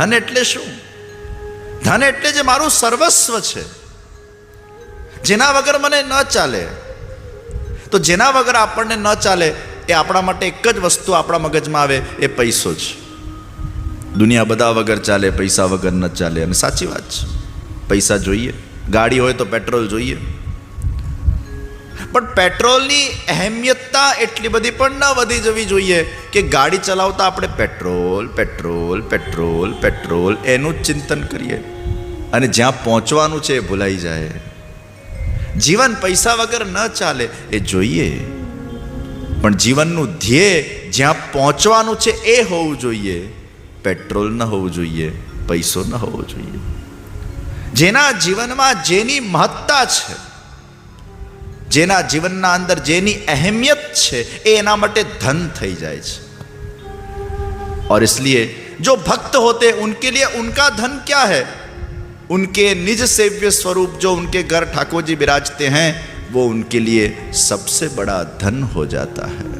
ધન એટલે શું? ધન એટલે જે મારું સર્વસ્વ છે, જેના વગર મને ન ચાલે. તો જેના વગર આપણને ન ચાલે એ આપણા માટે એક જ વસ્તુ આપણા મગજમાં આવે, એ પૈસો છે. દુનિયા બધા વગર ચાલે, પૈસા વગર ન ચાલે. અને સાચી વાત છે, પૈસા જોઈએ. ગાડી હોય તો પેટ્રોલ જોઈએ, પણ પેટ્રોલની અહેમિયતતા એટલી બધી પણ ન વધી જવી જોઈએ કે ગાડી ચલાવતા આપણે પેટ્રોલ પેટ્રોલ પેટ્રોલ પેટ્રોલ એનું જ ચિંતન કરીએ અને જ્યાં પહોંચવાનું છે એ ભૂલાઈ જાય. જીવન પૈસા વગર ન ચાલે એ જોઈએ, પણ જીવનનું ધ્યેય જ્યાં પહોંચવાનું છે એ હોવું જોઈએ. પેટ્રોલ ન હોવું જોઈએ, પૈસો ન હોવો જોઈએ. જેના જીવનમાં જેની મહત્તા છે, જેના જીવનના અંદર જેની अहमियत છે, એ એના માટે ધન થઈ જાય છે. और इसलिए जो भक्त होते उनके लिए उनका धन क्या है? उनके निज सेव्य स्वरूप जो उनके घर ठाकुर जी विराजते हैं, वो उनके लिए सबसे बड़ा धन हो जाता है.